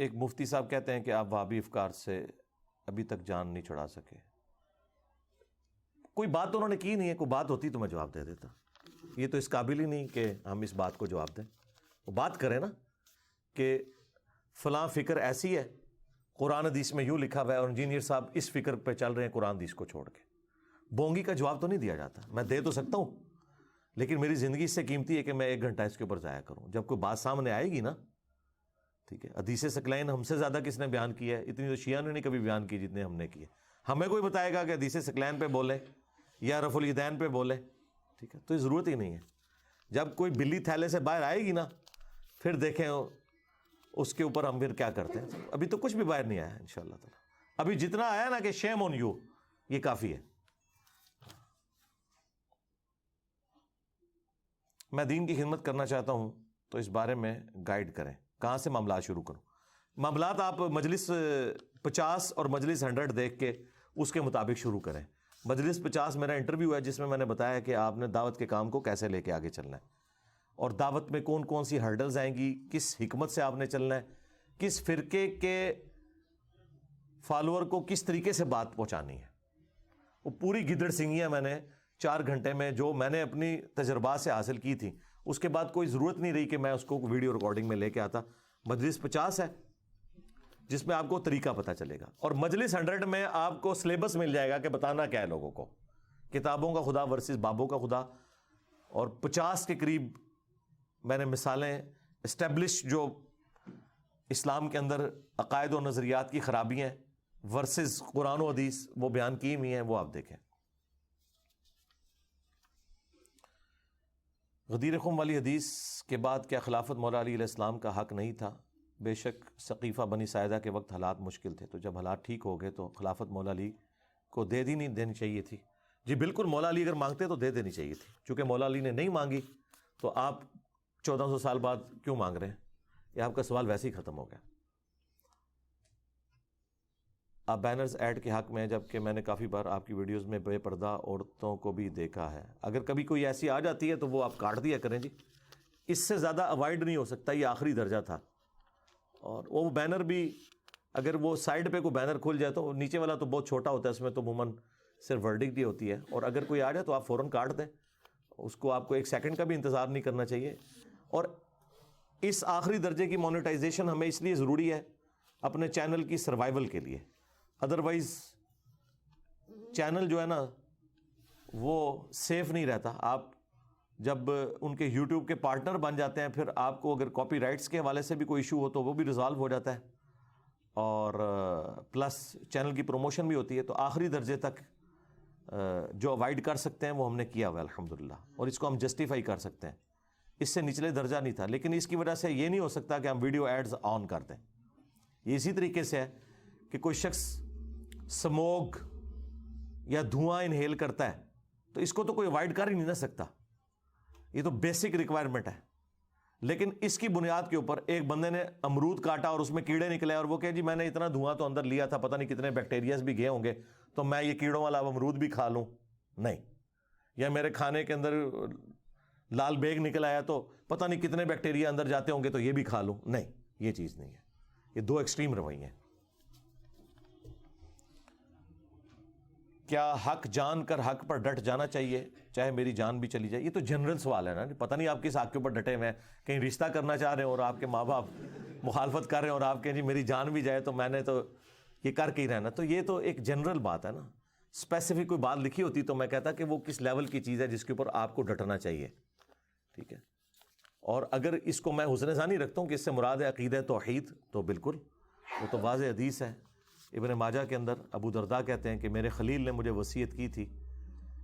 ایک مفتی صاحب کہتے ہیں کہ آپ وہابی افکار سے ابھی تک جان نہیں چھڑا سکے. کوئی بات تو انہوں نے کی نہیں ہے، کوئی بات ہوتی تو میں جواب دے دیتا. یہ تو اس قابل ہی نہیں کہ ہم اس بات کو جواب دیں. وہ بات کریں نا کہ فلاں فکر ایسی ہے، قرآن حدیث میں یوں لکھا ہوا ہے اور انجینئر صاحب اس فکر پہ چل رہے ہیں قرآن حدیث کو چھوڑ کے. بونگی کا جواب تو نہیں دیا جاتا. میں دے تو سکتا ہوں لیکن میری زندگی اس سے قیمتی ہے کہ میں 1 گھنٹہ اس کے اوپر ضائع کروں. جب کوئی بات سامنے آئے گی نا، ٹھیک ہے، حدیث ثقلین ہم سے زیادہ کس نے بیان کی ہے؟ اتنی تو شیعہ نے نہیں کبھی بیان کی جتنے ہم نے کی ہے. ہمیں کوئی بتائے گا کہ حدیث ثقلین پہ بولے یا رفع الیدین پہ بولے؟ ٹھیک ہے، تو یہ ضرورت ہی نہیں ہے. جب کوئی بلی تھیلے سے باہر آئے گی نا، پھر دیکھیں اس کے اوپر ہم پھر کیا کرتے ہیں. ابھی تو کچھ بھی باہر نہیں آیا انشاءاللہ تعالی. ابھی جتنا آیا نا کہ شیم آن یو، یہ کافی ہے. میں دین کی خدمت کرنا چاہتا ہوں تو اس بارے میں گائیڈ کریں. کہاں سے معاملات شروع کروں؟ معاملات آپ مجلس 50 اور مجلس 100 دیکھ کے اس کے مطابق شروع کریں. مجلس 50 میرا انٹرویو ہے جس میں نے بتایا کہ آپ نے دعوت کے کام کو کیسے لے کے آگے چلنا ہے، اور دعوت میں کون کون سی ہرڈلز آئیں گی، کس حکمت سے آپ نے چلنا ہے، کس فرقے کے فالوور کو کس طریقے سے بات پہنچانی ہے. وہ پوری گدڑ سنگیاں میں نے 4 گھنٹے میں جو میں نے اپنی تجربات سے حاصل کی تھی، اس کے بعد کوئی ضرورت نہیں رہی کہ میں اس کو ویڈیو ریکارڈنگ میں لے کے آتا. مجلس 50 ہے جس میں آپ کو طریقہ پتہ چلے گا، اور مجلس 100 میں آپ کو سلیبس مل جائے گا کہ بتانا کیا ہے لوگوں کو، کتابوں کا خدا ورسز بابوں کا خدا. اور 50 کے قریب میں نے مثالیں اسٹیبلش جو اسلام کے اندر عقائد و نظریات کی خرابیاں ورسز قرآن و حدیث وہ بیان کی ہوئی ہیں، وہ آپ دیکھیں. غدیر خم والی حدیث کے بعد کیا خلافت مولا علی علیہ السلام کا حق نہیں تھا؟ بے شک ثقیفہ بنی ساعدہ کے وقت حالات مشکل تھے، تو جب حالات ٹھیک ہو گئے تو خلافت مولا علی کو نہیں دینی چاہیے تھی. جی بالکل، مولا علی اگر مانگتے تو دے دینی چاہیے تھی. چونکہ مولا علی نے نہیں مانگی تو آپ 1400 سال بعد کیوں مانگ رہے ہیں؟ یہ آپ کا سوال ویسے ہی ختم ہو گیا. آپ بینرز ایڈ کے حق میں ہیں، جبکہ میں نے کافی بار آپ کی ویڈیوز میں بے پردہ عورتوں کو بھی دیکھا ہے. اگر کبھی کوئی ایسی آ جاتی ہے تو وہ آپ کاٹ دیا کریں. جی اس سے زیادہ اوائڈ نہیں ہو سکتا، یہ آخری درجہ تھا. اور وہ بینر بھی اگر وہ سائڈ پہ کوئی بینر کھل جائے تو نیچے والا تو بہت چھوٹا ہوتا ہے، اس میں تو عموماً صرف ورڈکٹ ہی ہوتی ہے، اور اگر کوئی آ جائے تو آپ فوراً کاٹ دیں. اس کو آپ کو 1 سیکنڈ کا بھی انتظار نہیں کرنا چاہیے. اور اس آخری درجے کی مونیٹائزیشن ہمیں اس لیے ضروری ہے اپنے چینل کی سروائیول کے لیے. ادروائز چینل جو ہے نا وہ سیف نہیں رہتا. آپ جب ان کے یوٹیوب کے پارٹنر بن جاتے ہیں، پھر آپ کو اگر کاپی رائٹس کے حوالے سے بھی کوئی ایشو ہو تو وہ بھی ریزالو ہو جاتا ہے، اور پلس چینل کی پروموشن بھی ہوتی ہے. تو آخری درجے تک جو اوائڈ کر سکتے ہیں وہ ہم نے کیا ہوا ہے الحمدللہ، اور اس کو ہم جسٹیفائی کر سکتے ہیں. اس سے نچلے درجہ نہیں تھا، لیکن اس کی وجہ سے یہ نہیں ہو سکتا کہ ہم ویڈیو ایڈز آن کر دیں. یہ اسی طریقے سے ہے کہ کوئی شخص سموگ یا دھواں انہیل کرتا ہے تو اس کو تو کوئی اوائڈ کر ہی نہیں نہ سکتا، یہ تو بیسک ریکوائرمنٹ ہے. لیکن اس کی بنیاد کے اوپر ایک بندے نے امرود کاٹا اور اس میں کیڑے نکلے، اور وہ کہ جی میں نے اتنا دھواں تو اندر لیا تھا، پتہ نہیں کتنے بیکٹیریاز بھی گئے ہوں گے، تو میں یہ کیڑوں والا امرود بھی کھا لوں؟ نہیں. یا میرے کھانے کے اندر لال بیگ نکل آیا تو پتہ نہیں کتنے بیکٹیریا اندر جاتے ہوں گے تو یہ بھی کھا لوں؟ نہیں، یہ چیز نہیں ہے. یہ 2 ایکسٹریم رویے ہیں. کیا حق جان کر حق پر ڈٹ جانا چاہیے چاہے میری جان بھی چلی جائے؟ یہ تو جنرل سوال ہے نا. پتہ نہیں آپ کس حق کے اوپر ڈٹے ہوئے ہیں. کہیں رشتہ کرنا چاہ رہے ہیں اور آپ کے ماں باپ مخالفت کر رہے ہیں اور آپ کہیں جی میری جان بھی جائے تو میں نے تو یہ کر کے ہی رہنا. تو یہ تو ایک جنرل بات ہے نا. اسپیسیفک کوئی بات لکھی ہوتی تو میں کہتا کہ وہ کس لیول کی چیز ہے جس کے اوپر آپ کو ڈٹنا چاہیے. ٹھیک ہے. اور اگر اس کو میں حسن ثانی رکھتا ہوں کہ اس سے مراد ہے عقیدہ توحید، تو بالکل وہ تو واضح حدیث ہے. ابن ماجہ کے اندر ابو درداء کہتے ہیں کہ میرے خلیل نے مجھے وصیت کی تھی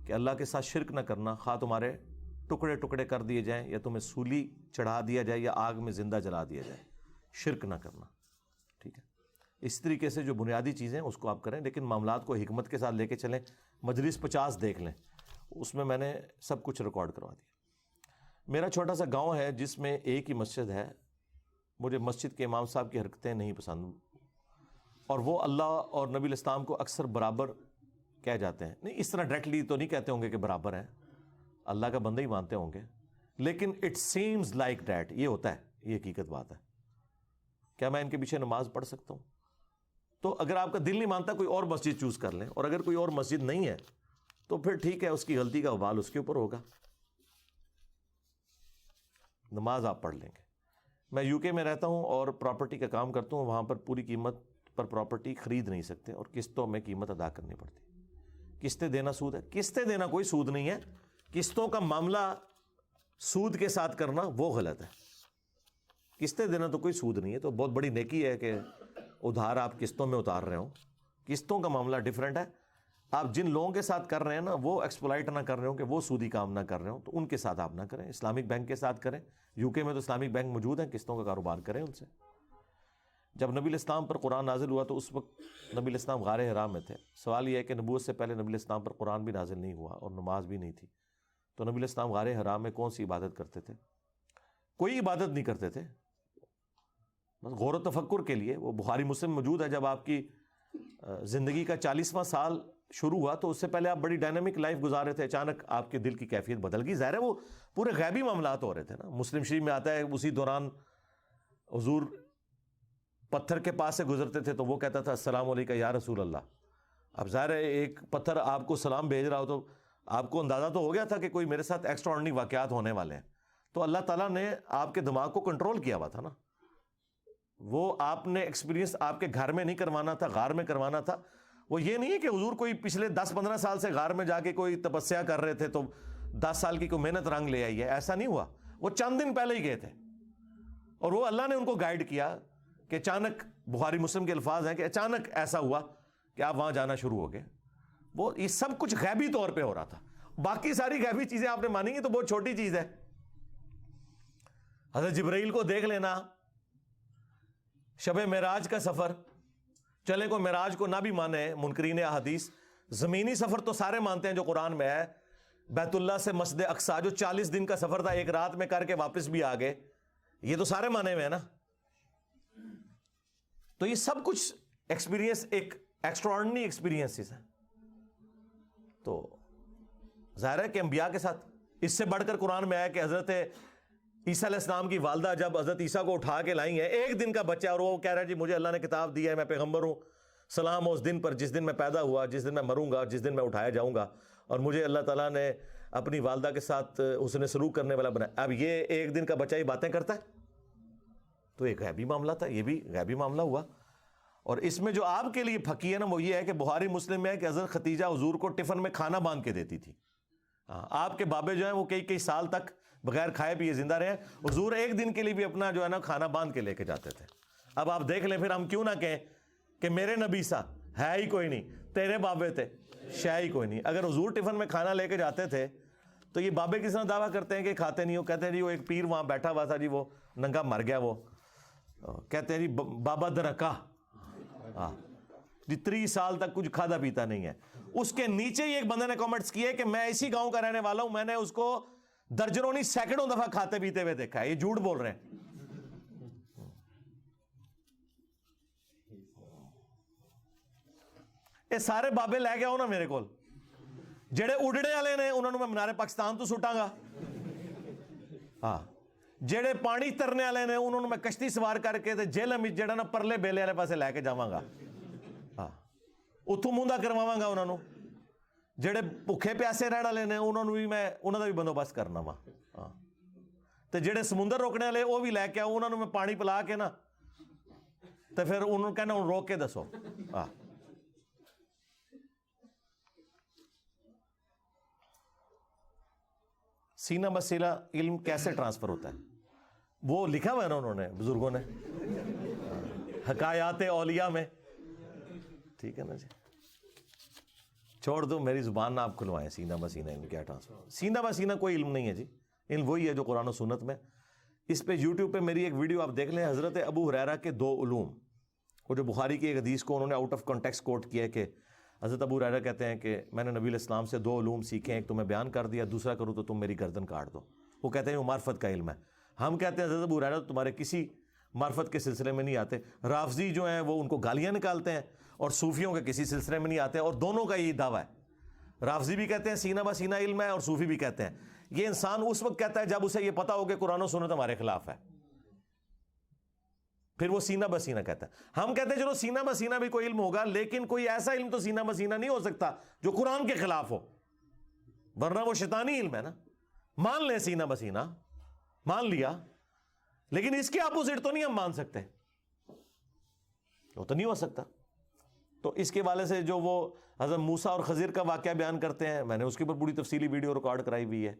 کہ اللہ کے ساتھ شرک نہ کرنا، خواہ تمہارے ٹکڑے ٹکڑے کر دیے جائیں یا تمہیں سولی چڑھا دیا جائے یا آگ میں زندہ جلا دیا جائے، شرک نہ کرنا. ٹھیک ہے. اس طریقے سے جو بنیادی چیزیں اس کو آپ کریں، لیکن معاملات کو حکمت کے ساتھ لے کے چلیں. مجلس 50 دیکھ لیں، اس میں نے سب کچھ ریکارڈ کروا دیا. میرا چھوٹا سا گاؤں ہے جس میں ایک ہی مسجد ہے. مجھے مسجد کے امام صاحب کی حرکتیں نہیں پسند، اور وہ اللہ اور نبی الاسلام کو اکثر برابر کہہ جاتے ہیں. نہیں اس طرح ڈائریکٹلی تو نہیں کہتے ہوں گے کہ برابر ہیں، اللہ کا بندہ ہی مانتے ہوں گے، لیکن اٹ سیمز لائک دیٹ. یہ ہوتا ہے، یہ حقیقت بات ہے. کیا میں ان کے پیچھے نماز پڑھ سکتا ہوں؟ تو اگر آپ کا دل نہیں مانتا کوئی اور مسجد چوز کر لیں، اور اگر کوئی اور مسجد نہیں ہے تو پھر ٹھیک ہے، اس کی غلطی کا وبال اس کے اوپر ہوگا، نماز آپ پڑھ لیں گے۔ میں یو کے میں رہتا ہوں اور پراپرٹی کا کام کرتا ہوں، وہاں پر پوری قیمت پر پراپرٹی خرید نہیں سکتے اور قسطوں میں قیمت ادا کرنی پڑتی۔ قسطیں دینا سود ہے؟ قسطیں دینا کوئی سود نہیں ہے، قسطوں کا معاملہ سود کے ساتھ کرنا وہ غلط ہے۔ قسطیں دینا تو کوئی سود نہیں ہے، تو بہت بڑی نیکی ہے کہ ادھار آپ قسطوں میں اتار رہے ہوں۔ قسطوں کا معاملہ ڈیفرنٹ ہے۔ آپ جن لوگوں کے ساتھ کر رہے ہیں نا، وہ ایکسپلائٹ نہ کر رہے ہوں کہ وہ سودی کام نہ کر رہے ہوں، تو ان کے ساتھ آپ نہ کریں۔ اسلامک بینک کے ساتھ کریں، یو کے میں تو اسلامک بینک موجود ہیں، قسطوں کا کاروبار کریں ان سے۔ جب نبی الاسلام پر قرآن نازل ہوا تو اس وقت نبی الاسلام غار حرا میں تھے۔ سوال یہ ہے کہ نبوت سے پہلے نبی الاسلام پر قرآن بھی نازل نہیں ہوا اور نماز بھی نہیں تھی، تو نبی الاسلام غار حرا میں کون سی عبادت کرتے تھے؟ کوئی عبادت نہیں کرتے تھے، بس غور و تفکر کے لیے۔ وہ بخاری مسلم موجود ہے، جب آپ کی زندگی کا 40واں سال شروع ہوا تو اس سے پہلے آپ بڑی ڈائنامک لائف گزار رہے تھے، اچانک آپ کے دل کی کیفیت بدل گئی۔ ظاہر ہے وہ پورے غیبی معاملات ہو رہے تھے نا۔ مسلم شریف میں آتا ہے اسی دوران حضور پتھر کے پاس سے گزرتے تھے تو وہ کہتا تھا السلام علیکم یا رسول اللہ۔ اب ظاہر ہے ایک پتھر آپ کو سلام بھیج رہا ہو تو آپ کو اندازہ تو ہو گیا تھا کہ کوئی میرے ساتھ ایکسٹرا آرڈنری واقعات ہونے والے ہیں، تو اللہ تعالیٰ نے آپ کے دماغ کو کنٹرول کیا ہوا تھا نا۔ وہ آپ نے ایکسپیرینس آپ کے گھر میں نہیں کروانا تھا، غار میں کروانا تھا۔ وہ یہ نہیں ہے کہ حضور کوئی پچھلے 10-15 سال سے غار میں جا کے کوئی تپسیا کر رہے تھے تو 10 سال کی کوئی محنت رنگ لے آئی ہے، ایسا نہیں ہوا۔ وہ چند دن پہلے ہی گئے تھے اور وہ اللہ نے ان کو گائیڈ کیا کہ اچانک، بخاری مسلم کے الفاظ ہیں کہ اچانک ایسا ہوا کہ آپ وہاں جانا شروع ہو گئے۔ وہ یہ سب کچھ غیبی طور پہ ہو رہا تھا۔ باقی ساری غیبی چیزیں آپ نے مانی گی تو بہت چھوٹی چیز ہے۔ حضرت جبرائیل کو دیکھ لینا، شب معراج کا سفر، چلے کو معراج کو نہ بھی مانے منکرین احادیث، زمینی سفر تو سارے مانتے ہیں جو قرآن میں ہے۔ بیت اللہ سے مسجد اقصیٰ جو 40 دن کا سفر تھا، ایک رات میں کر کے واپس بھی آ گئے، یہ تو سارے مانے ہوئے ہیں نا۔ تو یہ سب کچھ ایکسپیرینس ایک ایکسٹرا آرڈنری ایکسپیرینسز ہیں۔ تو ظاہر ہے کہ انبیاء کے ساتھ اس سے بڑھ کر قرآن میں آیا کہ حضرت عیسیٰ علیہ السلام کی والدہ جب حضرت عیسیٰ کو اٹھا کے لائی ہیں، ایک دن کا بچہ، اور وہ کہہ رہا ہے جی مجھے اللہ نے کتاب دی ہے، میں پیغمبر ہوں، سلام ہو اس دن پر جس دن میں پیدا ہوا، جس دن میں مروں گا، جس دن میں اٹھایا جاؤں گا، اور مجھے اللہ تعالیٰ نے اپنی والدہ کے ساتھ حسن سلوک کرنے والا بنایا۔ اب یہ ایک دن کا بچہ یہ باتیں کرتا ہے، تو ایک غیبی معاملہ تھا، یہ بھی غیبی معاملہ ہوا۔ اور اس میں جو آپ کے لیے پھکی ہے نا، وہ یہ ہے کہ بخاری مسلم میں ہے کہ حضرت ختیجہ حضور کو ٹفن میں کھانا باندھ کے دیتی تھی۔ آپ کے بابے جو ہیں وہ کئی سال تک بغیر کھائے پیے زندہ رہے، حضور ایک دن کے لیے بھی اپنا جو ہے نا کھانا باندھ کے لے کے جاتے تھے۔ اب آپ دیکھ لیں، پھر ہم کیوں نہ کہیں کہ میرے نبی سا ہے ہی کوئی نہیں، تیرے بابے تھے شے ہی کوئی نہیں۔ اگر حضور ٹفن میں کھانا لے کے جاتے تھے تو یہ بابے کس طرح دعویٰ کرتے ہیں کہ کھاتے نہیں ہو؟ کہتے ہیں جی وہ ایک پیر وہاں بیٹھا ہوا تھا جی، وہ ننگا مر گیا، وہ کہتے ہیں جی بابا درکا جی 30 سال تک کچھ کھادا پیتا نہیں ہے۔ اس کے نیچے ہی ایک بندے نے کامنٹس کیے کہ میں اسی گاؤں کا رہنے والا ہوں، میں نے اس کو درجنوں نہیں سینکڑوں دفعہ کھاتے پیتے ہوئے دیکھا ہے، یہ جھوٹ بول رہے ہیں۔ یہ سارے بابے لے کے آؤ نا میرے کول، جڑے اڈڑے والے نے انہوں نے میں منارے پاکستان تو سٹاں گا، ہاں جڑے پانی ترنے والے نے انہوں نے میں کشتی سوار کر کے جیل میں جڑا نا پرلے بیلے والے پاسے لے کے جاواں گا، ہاں اتوں موندا کرواواں گا انہوں نے۔ جڑے بھوکے پیاسے رہن والے نے انہوں نے بھی میں انہوں کا بھی بندوبست کرنا وا، ہاں تے جڑے سمندر روکنے والے وہ بھی لے کے آؤ، انہوں نے میں پانی پلا کے نا تے پھر انہوں کہنا ہوں روک کے دسو۔ ہاں سینہ بسیلہ علم کیسے ٹرانسفر ہوتا ہے؟ وہ لکھا ہوا ہے نا انہوں نے، بزرگوں نے، حکایات اولیاء میں، ٹھیک ہے نا جی۔ چھوڑ دو، میری زبان نہ آپ کھلوائیں، سینہ بسینہ علم کیا ٹرانسفر؟ سینہ بسینہ کوئی علم نہیں ہے جی، علم وہی ہے جو قرآن و سنت میں۔ اس پہ یوٹیوب پہ میری ایک ویڈیو آپ دیکھ لیں، حضرت ابو ہریرہ کے 2 علوم، وہ جو بخاری کی ایک حدیث کو انہوں نے آؤٹ آف کانٹیکسٹ کوٹ کیا ہے کہ حضرت ابو ہریرہ کہتے ہیں کہ میں نے نبی علیہ السلام سے 2 علوم سیکھے، ایک تمہیں بیان کر دیا، دوسرا کروں تو تم میری گردن کاٹ دو۔ وہ کہتے ہیں وہ معرفت کا علم ہے۔ ہم کہتے ہیں حضرت ابو ہریرہ تمہارے کسی معرفت کے سلسلے میں نہیں آتے۔ رافضی جو ہیں وہ ان کو گالیاں نکالتے ہیں، اور صوفیوں کے کسی سلسلے میں نہیں آتے، اور دونوں کا یہی دعویٰ ہے۔ رافضی بھی کہتے ہیں سینہ بسینہ علم ہے، اور صوفی بھی کہتے ہیں۔ یہ انسان اس وقت کہتا ہے جب اسے یہ پتا ہو کہ قرآن و سنت ہمارے خلاف ہے۔ پھر وہ سینہ بسینہ کہتا ہے. ہم کہتے ہیں چلو سینہ بسینہ بھی کوئی علم ہوگا، لیکن کوئی ایسا علم تو سینہ بسینہ نہیں ہو سکتا جو قرآن کے خلاف ہو، ورنہ وہ شیطانی علم ہے نا. مان لیں سینہ بسینہ، مان لیا، لیکن اس کے اپوزٹ تو نہیں ہم مان سکتے، وہ تو نہیں ہو سکتا. تو اس کے والے سے جو وہ حضرت موسیٰ اور خضر کا واقعہ بیان کرتے ہیں، میں نے اس کے اوپر پوری تفصیلی ویڈیو ریکارڈ کرائی ہوئی ہے،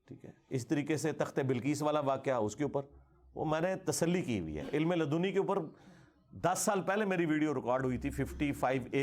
ٹھیک ہے. اس طریقے سے تخت بلقیس والا واقعہ، اس کے اوپر وہ میں نے تسلی کی ہوئی ہے. علم لدنی کے اوپر 10 سال پہلے میری ویڈیو ریکارڈ ہوئی تھی 55A